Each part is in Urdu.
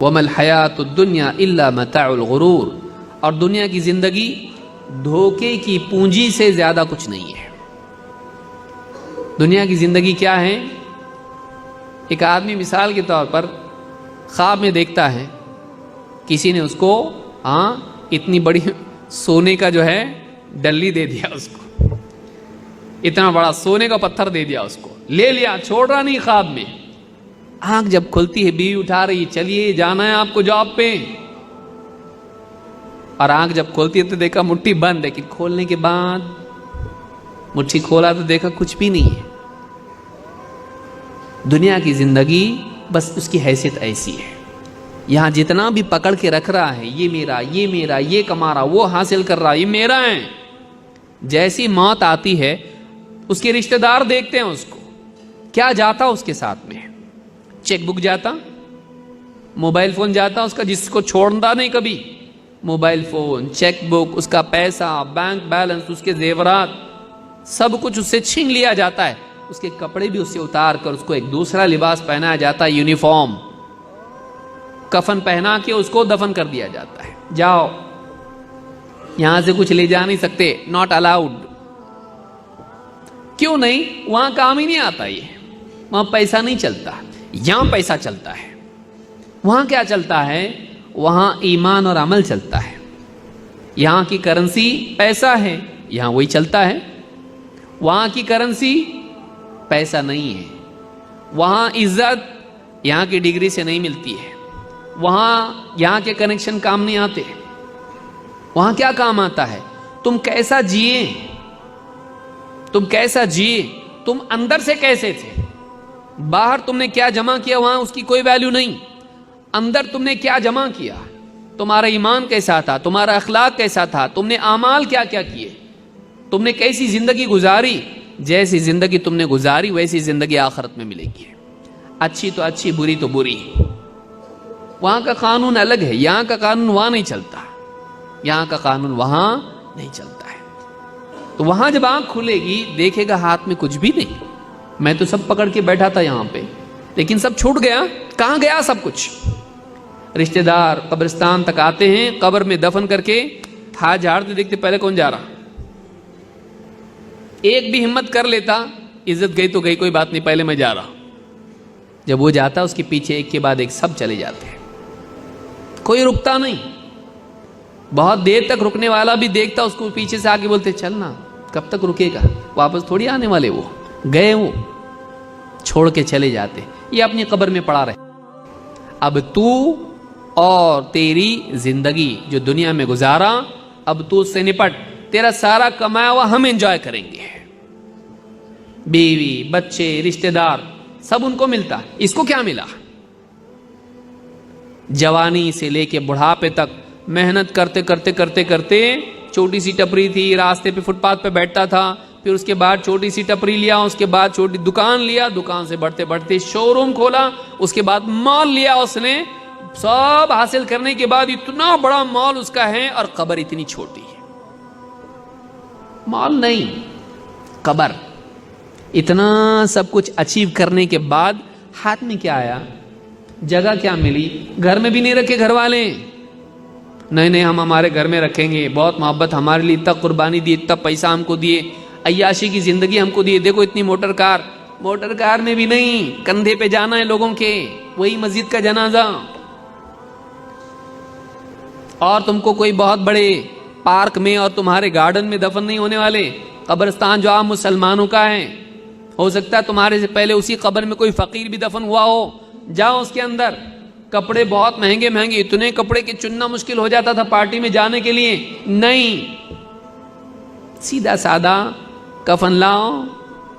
وَمَا الْحَيَاةُ الدُّنْيَا إِلَّا مَتَاعُ الْغُرُورِ، اور دنیا کی زندگی دھوکے کی پونجی سے زیادہ کچھ نہیں ہے۔ دنیا کی زندگی کیا ہے؟ ایک آدمی مثال کے طور پر خواب میں دیکھتا ہے کسی نے اس کو اتنی بڑی سونے کا جو ہے ڈلی دے دیا، اس کو اتنا بڑا سونے کا پتھر دے دیا، اس کو لے لیا، چھوڑ رہا نہیں۔ خواب میں آنکھ جب کھلتی ہے، بیوی اٹھا رہی، چلیے جانا ہے آپ کو جاب پہ، اور آنکھ جب کھولتی ہے تو دیکھا مٹھی بند، لیکن کھولنے کے بعد مٹھی کھولا تو دیکھا کچھ بھی نہیں ہے۔ دنیا کی زندگی بس اس کی حیثیت ایسی ہے، یہاں جتنا بھی پکڑ کے رکھ رہا ہے، یہ میرا، یہ میرا، یہ کما رہا، وہ حاصل کر رہا، یہ میرا ہے، جیسی موت آتی ہے اس کے رشتہ دار دیکھتے ہیں اس کو، کیا جاتا اس کے ساتھ میں؟ چیک بک جاتا، موبائل فون جاتا اس کا، جس کو چھوڑتا نہیں کبھی، موبائل فون، چیک بک، اس کا پیسہ، بینک بیلنس، اس کے زیورات، سب کچھ اس سے چھین لیا جاتا ہے، اس کے کپڑے بھی اس سے اتار کر اس کو ایک دوسرا لباس پہنایا جاتا ہے، یونیفارم، کفن پہنا کے اس کو دفن کر دیا جاتا ہے، جاؤ یہاں سے کچھ لے جا نہیں سکتے، ناٹ الاؤڈ۔ کیوں نہیں؟ وہاں کام ہی نہیں آتا، یہ وہاں پیسہ نہیں چلتا، یہاں پیسہ چلتا ہے۔ وہاں کیا چلتا ہے؟ وہاں ایمان اور عمل چلتا ہے۔ یہاں کی کرنسی پیسہ ہے، یہاں وہی چلتا ہے۔ وہاں کی کرنسی پیسہ نہیں ہے، وہاں عزت یہاں کی ڈگری سے نہیں ملتی ہے، وہاں یہاں کے کنیکشن کام نہیں آتے۔ وہاں کیا کام آتا ہے؟ تم کیسا جیے، تم کیسا جیے، تم اندر سے کیسے تھے، باہر تم نے کیا جمع کیا وہاں اس کی کوئی ویلیو نہیں، اندر تم نے کیا جمع کیا، تمہارا ایمان کیسا تھا، تمہارا اخلاق کیسا تھا، تم نے اعمال کیا کیا کیے، تم نے کیسی زندگی گزاری۔ جیسی زندگی تم نے گزاری ویسی زندگی آخرت میں ملے گی، اچھی تو اچھی، بری تو بری۔ وہاں کا قانون الگ ہے، یہاں کا قانون وہاں نہیں چلتا، یہاں کا قانون وہاں نہیں چلتا ہے۔ تو وہاں جب آنکھ کھلے گی دیکھے گا ہاتھ میں کچھ بھی نہیں، میں تو سب پکڑ کے بیٹھا تھا یہاں پہ، لیکن سب چھوٹ گیا، کہاں گیا سب کچھ؟ رشتہ دار قبرستان تک آتے ہیں، قبر میں دفن کر کے ہاتھ جھاڑتے دیکھتے پہلے کون جا رہا، ایک بھی ہمت کر لیتا، عزت گئی تو گئی، کوئی بات نہیں، پہلے میں جا رہا۔ جب وہ جاتا اس کے پیچھے ایک کے بعد ایک سب چلے جاتے ہیں، کوئی رکتا نہیں۔ بہت دیر تک رکنے والا بھی دیکھتا اس کو، پیچھے سے آگے بولتے چلنا، کب تک رکے گا، واپس تھوڑی آنے والے، وہ گئے، وہ چھوڑ کے چلے جاتے، یہ اپنی قبر میں پڑا رہے۔ اب تو اور تیری زندگی جو دنیا میں گزارا، اب تو اس سے نپٹ، تیرا سارا کمایا ہوا ہم انجوائے کریں گے، بیوی، بچے، رشتہ دار، سب ان کو ملتا، اس کو کیا ملا؟ جوانی سے لے کے بڑھاپے تک محنت کرتے کرتے کرتے کرتے، چھوٹی سی ٹپری تھی، راستے پہ فٹ پاتھ پہ بیٹھتا تھا، پھر اس کے بعد چھوٹی سی ٹپری لیا، اس کے بعد چھوٹی دکان لیا، دکان سے بڑھتے بڑھتے شو روم کھولا، اس کے بعد مال لیا اس نے، سب حاصل کرنے کے بعد اتنا بڑا مال اس کا ہے، اور قبر اتنی چھوٹی ہے، مال نہیں، قبر۔ اتنا سب کچھ اچیو کرنے کے بعد ہاتھ میں کیا آیا؟ جگہ کیا ملی؟ گھر میں بھی نہیں رکھے گھر والے، نہیں ہم ہمارے گھر میں رکھیں گے، بہت محبت، ہمارے لیے اتنا قربانی دی، اتنا پیسہ ہم کو دیے، عیاشی کی زندگی ہم کو دیے، دیکھو اتنی موٹر کار میں بھی نہیں، کندھے پہ جانا ہے لوگوں کے، وہی مسجد کا جنازہ۔ اور تم کو کوئی بہت بڑے پارک میں اور تمہارے گارڈن میں دفن نہیں ہونے والے، قبرستان جو عام مسلمانوں کا ہے، ہو سکتا ہے تمہارے سے پہلے اسی قبر میں کوئی فقیر بھی دفن ہوا ہو، جاؤ اس کے اندر، کپڑے بہت مہنگے مہنگے، اتنے کپڑے کہ چننا مشکل ہو جاتا تھا پارٹی میں جانے کے لیے، نہیں، سیدھا سادہ کفن لاؤ،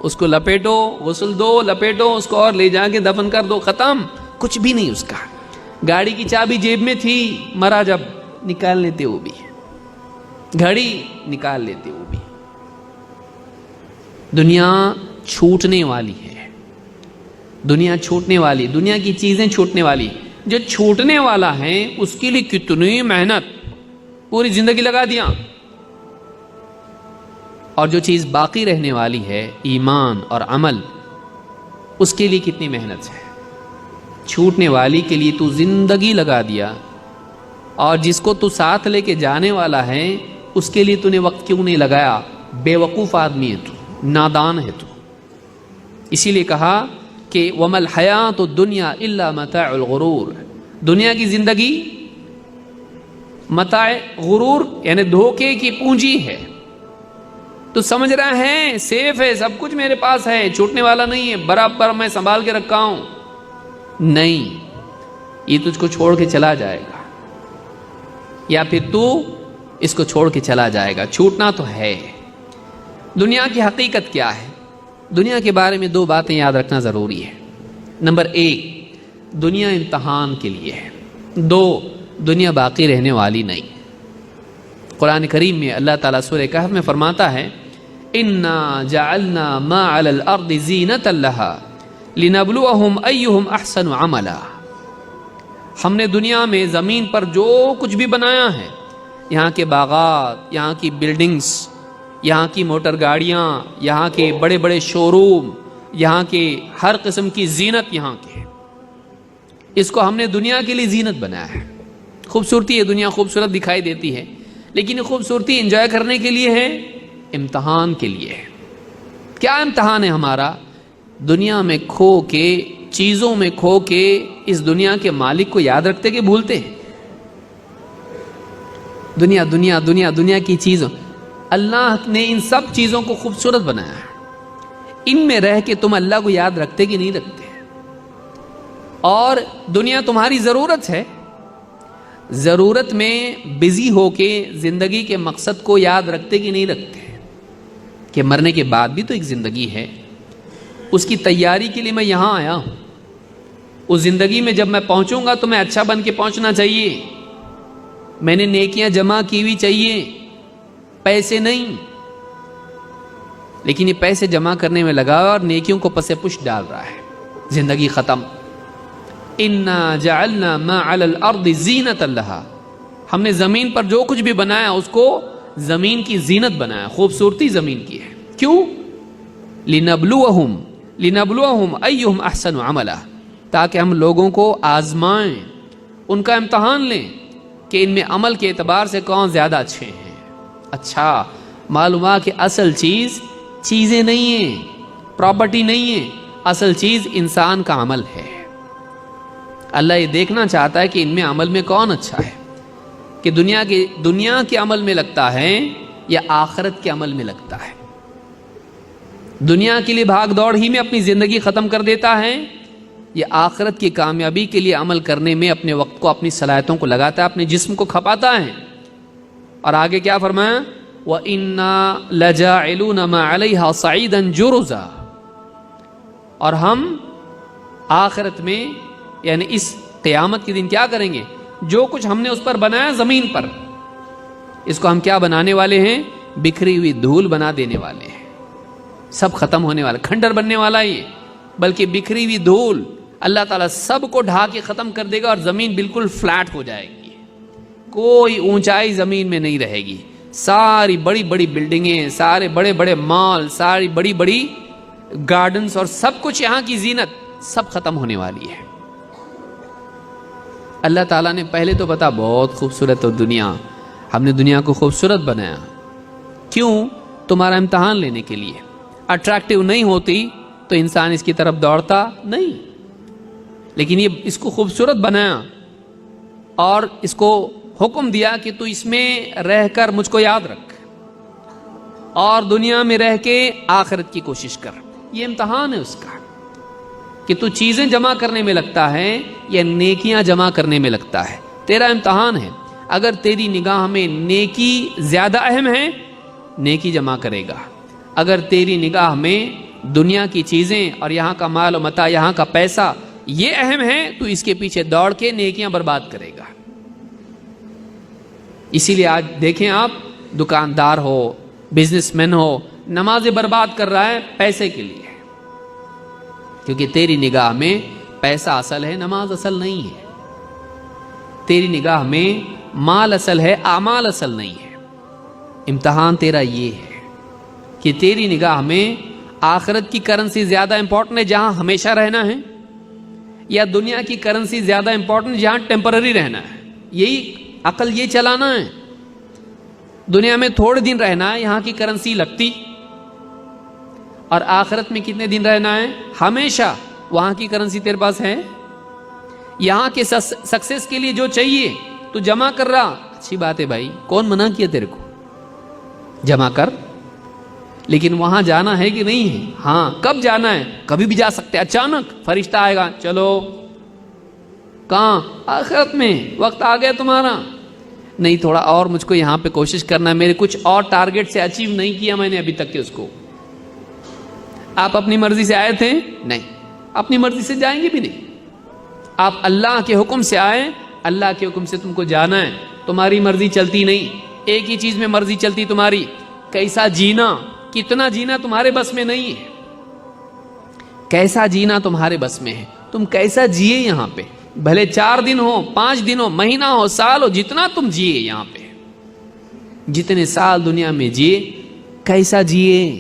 اس کو لپیٹو، غسل دو، لپیٹو اس کو اور لے جا کے دفن کر دو، ختم، کچھ بھی نہیں اس کا۔ گاڑی کی چابی جیب میں تھی، مرا جب نکال لیتے وہ بھی، گھڑی نکال لیتے وہ بھی۔ دنیا چھوٹنے والی ہے، دنیا چھوٹنے والی، دنیا کی چیزیں چھوٹنے والی، جو چھوٹنے والا ہے اس کے لیے کتنی محنت، پوری زندگی لگا دیا، اور جو چیز باقی رہنے والی ہے ایمان اور عمل، اس کے لیے کتنی محنت ہے۔ چھوٹنے والی کے لیے تو زندگی لگا دیا، اور جس کو تو ساتھ لے کے جانے والا ہے اس کے لیے تو نے وقت کیوں نہیں لگایا؟ بے وقوف آدمی ہے تو، نادان ہے تو۔ اسی لیے کہا کہ وَمَا الْحَيَاةُ الدُّنْيَا إِلَّا مَتَاعُ الْغُرُورِ، دنیا کی زندگی متاع غرور یعنی دھوکے کی پونجی ہے۔ تو سمجھ رہا ہے سیف ہے، سب کچھ میرے پاس ہے، چھوٹنے والا نہیں ہے، برابر میں سنبھال کے رکھا ہوں، نہیں، یہ تجھ کو چھوڑ کے چلا جائے گا، یا پھر تو اس کو چھوڑ کے چلا جائے گا، چھوٹنا تو ہے۔ دنیا کی حقیقت کیا ہے؟ دنیا کے بارے میں دو باتیں یاد رکھنا ضروری ہے۔ نمبر ایک، دنیا امتحان کے لیے ہے۔ دو، دنیا باقی رہنے والی نہیں۔ قرآن کریم میں اللہ تعالیٰ سورہ کہف میں فرماتا ہے اِنَّا جَعَلْنَا مَا عَلَى الْأَرْضِ زِينَةً لَهَا لِنَبْلُوَهُمْ أَيُّهُمْ أَحْسَنُ عَمَلًا، ہم نے دنیا میں زمین پر جو کچھ بھی بنایا ہے، یہاں کے باغات، یہاں کی بلڈنگز، یہاں کی موٹر گاڑیاں، یہاں کے بڑے بڑے شو روم، یہاں کے ہر قسم کی زینت، یہاں کے اس کو ہم نے دنیا کے لیے زینت بنایا ہے۔ خوبصورتی ہے، دنیا خوبصورت دکھائی دیتی ہے، لیکن یہ خوبصورتی انجوائے کرنے کے لیے ہے؟ امتحان کے لیے ہے۔ کیا امتحان ہے ہمارا؟ دنیا میں کھو کے، چیزوں میں کھو کے اس دنیا کے مالک کو یاد رکھتے کہ بھولتے؟ دنیا دنیا دنیا دنیا کی چیزوں، اللہ نے ان سب چیزوں کو خوبصورت بنایا ہے، ان میں رہ کے تم اللہ کو یاد رکھتے کہ نہیں رکھتے؟ اور دنیا تمہاری ضرورت ہے، ضرورت میں بزی ہو کے زندگی کے مقصد کو یاد رکھتے کہ نہیں رکھتے؟ کہ مرنے کے بعد بھی تو ایک زندگی ہے، اس کی تیاری کے لیے میں یہاں آیا ہوں، اس زندگی میں جب میں پہنچوں گا تو میں اچھا بن کے پہنچنا چاہیے، میں نے نیکیاں جمع کی ہوئی چاہیے، پیسے نہیں۔ لیکن یہ پیسے جمع کرنے میں لگا اور نیکیوں کو پس پش ڈال رہا ہے، زندگی ختم۔ اِنَّا جَعَلْنَا مَا عَلَى الْأَرْضِ زِينَةً لَهَا، ہم نے زمین پر جو کچھ بھی بنایا اس کو زمین کی زینت بنایا، خوبصورتی زمین کی ہے۔ کیوں؟ لِنَبْلُوَهُمْ أَيُّهُمْ أَحْسَنُ عَمَلًا، تاکہ ہم لوگوں کو آزمائیں، ان کا امتحان لیں کہ ان میں عمل کے اعتبار سے کون زیادہ اچھے ہیں۔ اچھا معلوم ہوا کہ اصل چیز چیزیں نہیں ہیں، پراپرٹی نہیں ہے، اصل چیز انسان کا عمل ہے۔ اللہ یہ دیکھنا چاہتا ہے کہ ان میں عمل میں کون اچھا ہے، کہ دنیا کے عمل میں لگتا ہے یا آخرت کے عمل میں لگتا ہے، دنیا کے لیے بھاگ دوڑ ہی میں اپنی زندگی ختم کر دیتا ہے، یا آخرت کی کامیابی کے لیے عمل کرنے میں اپنے وقت کو، اپنی صلاحیتوں کو لگاتا ہے، اپنے جسم کو کھپاتا ہے۔ اور آگے کیا فرمایا؟ وَإِنَّا لَجَاعِلُونَ مَا عَلَيْهَا صَعِيدًا جُرُزًا، اور ہم آخرت میں یعنی اس قیامت کے دن کیا کریں گے؟ جو کچھ ہم نے اس پر بنایا زمین پر، اس کو ہم کیا بنانے والے ہیں؟ بکھری ہوئی دھول بنا دینے والے ہیں، سب ختم ہونے والا، کھنڈر بننے والا یہ، بلکہ بکھری ہوئی دھول اللہ تعالیٰ سب کو ڈھا کے ختم کر دے گا، اور زمین بالکل فلیٹ ہو جائے گی، کوئی اونچائی زمین میں نہیں رہے گی، ساری بڑی بڑی بلڈنگیں، سارے بڑے بڑے مال، ساری بڑی بڑی گارڈنز اور سب کچھ یہاں کی زینت سب ختم ہونے والی ہے۔ اللہ تعالیٰ نے پہلے تو بتا بہت خوبصورت ہو دنیا، ہم نے دنیا کو خوبصورت بنایا، کیوں؟ تمہارا امتحان لینے کے لیے۔ اٹریکٹیو نہیں ہوتی تو انسان اس کی طرف دوڑتا نہیں، لیکن یہ اس کو خوبصورت بنایا اور اس کو حکم دیا کہ تو اس میں رہ کر مجھ کو یاد رکھ، اور دنیا میں رہ کے آخرت کی کوشش کر۔ یہ امتحان ہے اس کا کہ تو چیزیں جمع کرنے میں لگتا ہے یا نیکیاں جمع کرنے میں لگتا ہے، تیرا امتحان ہے۔ اگر تیری نگاہ میں نیکی زیادہ اہم ہے، نیکی جمع کرے گا۔ اگر تیری نگاہ میں دنیا کی چیزیں اور یہاں کا مال و متاع، یہاں کا پیسہ یہ اہم ہے، تو اس کے پیچھے دوڑ کے نیکیاں برباد کرے گا۔ اسی لیے آج دیکھیں آپ، دکاندار ہو، بزنس مین ہو، نمازیں برباد کر رہا ہے پیسے کے لیے، کیونکہ تیری نگاہ میں پیسہ اصل ہے، نماز اصل نہیں ہے۔ تیری نگاہ میں مال اصل ہے، اعمال اصل نہیں ہے۔ امتحان تیرا یہ ہے کہ تیری نگاہ میں آخرت کی کرنسی زیادہ امپورٹنٹ ہے، جہاں ہمیشہ رہنا ہے، یا دنیا کی کرنسی زیادہ امپورٹنٹ جہاں ٹیمپرری رہنا ہے؟ یہی عقل یہ چلانا ہے. دنیا میں تھوڑے دن رہنا ہے، یہاں کی کرنسی لگتی، اور آخرت میں کتنے دن رہنا ہے؟ ہمیشہ. وہاں کی کرنسی تیرے پاس ہے؟ یہاں کے سکسیس کے لیے جو چاہیے تو جمع کر رہا، اچھی بات ہے بھائی، کون منع کیا تیرے کو؟ جمع کر. لیکن وہاں جانا ہے کہ نہیں ہے؟ ہاں. کب جانا ہے؟ کبھی بھی جا سکتے. اچانک فرشتہ آئے گا، چلو. کہاں؟ آخرت میں. وقت آ گیا تمہارا. نہیں، تھوڑا اور مجھ کو یہاں پہ کوشش کرنا ہے، میرے کچھ اور ٹارگٹ سے اچیو نہیں کیا میں نے ابھی تک کے اس کو. آپ اپنی مرضی سے آئے تھے؟ نہیں. اپنی مرضی سے جائیں گے بھی نہیں. آپ اللہ کے حکم سے آئے، اللہ کے حکم سے تم کو جانا ہے. تمہاری مرضی چلتی نہیں. ایک ہی چیز میں مرضی چلتی تمہاری، کیسا جینا، کتنا جینا تمہارے بس میں نہیں ہے. کیسا جینا تمہارے بس میں ہے. تم کیسا جیے یہاں پہ، بھلے 4 دن ہو، 5 دن ہو، مہینہ ہو، سال ہو، جتنا تم جیے یہاں پہ، جتنے سال دنیا میں جیے، کیسا جیے.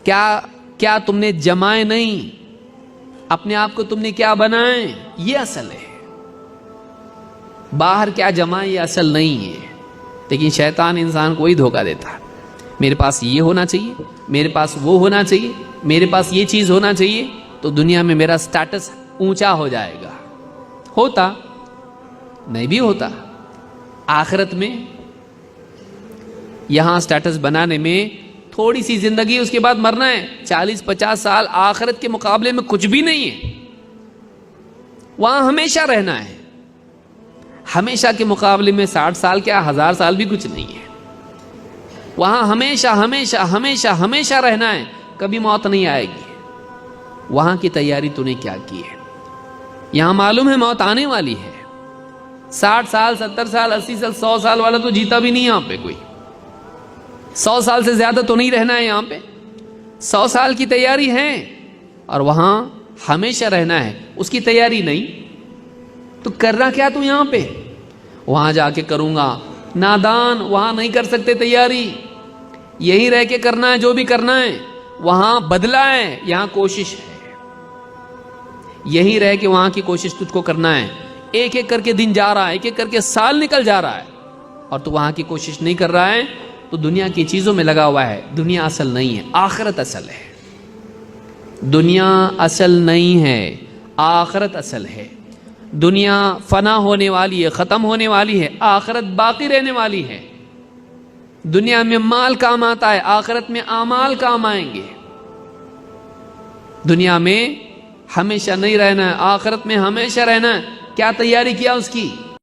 کیا تم نے جمائے نہیں، اپنے آپ کو تم نے کیا بنائے، یہ اصل ہے. باہر کیا جمائے یہ اصل نہیں ہے. لیکن شیطان انسان کو ہی دھوکہ دیتا ہے. میرے پاس یہ ہونا چاہیے، میرے پاس وہ ہونا چاہیے، میرے پاس یہ چیز ہونا چاہیے تو دنیا میں میرا سٹیٹس اونچا ہو جائے گا. ہوتا نہیں بھی ہوتا. آخرت میں یہاں سٹیٹس بنانے میں تھوڑی سی زندگی، اس کے بعد مرنا ہے. 40-50 سال آخرت کے مقابلے میں کچھ بھی نہیں ہے. وہاں ہمیشہ رہنا ہے. ہمیشہ کے مقابلے میں 60 سال کیا 1000 سال بھی کچھ نہیں ہے. وہاں ہمیشہ ہمیشہ ہمیشہ ہمیشہ رہنا ہے. کبھی موت نہیں آئے گی. وہاں کی تیاری تو نے کیا کی ہے؟ یہاں معلوم ہے موت آنے والی ہے. 60 سال 70 سال 80 سال 100 سال والا تو جیتا بھی نہیں یہاں پہ کوئی. 100 سال سے زیادہ تو نہیں رہنا ہے یہاں پہ. 100 سال کی تیاری ہے اور وہاں ہمیشہ رہنا ہے، اس کی تیاری نہیں. تو کر رہا کیا تو یہاں پہ؟ وہاں جا کے کروں گا. نادان، وہاں نہیں کر سکتے تیاری. یہی رہ کے کرنا ہے جو بھی کرنا ہے. وہاں بدلہ ہے، یہاں کوشش ہے. یہی رہ کے وہاں کی کوشش تجھ کو کرنا ہے. ایک ایک کر کے دن جا رہا ہے، ایک ایک کر کے سال نکل جا رہا ہے، اور تو وہاں کی کوشش نہیں کر رہا ہے تو دنیا کی چیزوں میں لگا ہوا ہے. دنیا اصل نہیں ہے، آخرت اصل ہے. دنیا اصل نہیں ہے، آخرت اصل ہے. دنیا فنا ہونے والی ہے، ختم ہونے والی ہے. آخرت باقی رہنے والی ہے. دنیا میں مال کام آتا ہے، آخرت میں اعمال کام آئیں گے. دنیا میں ہمیشہ نہیں رہنا ہے، آخرت میں ہمیشہ رہنا ہے. کیا تیاری کیا اس کی؟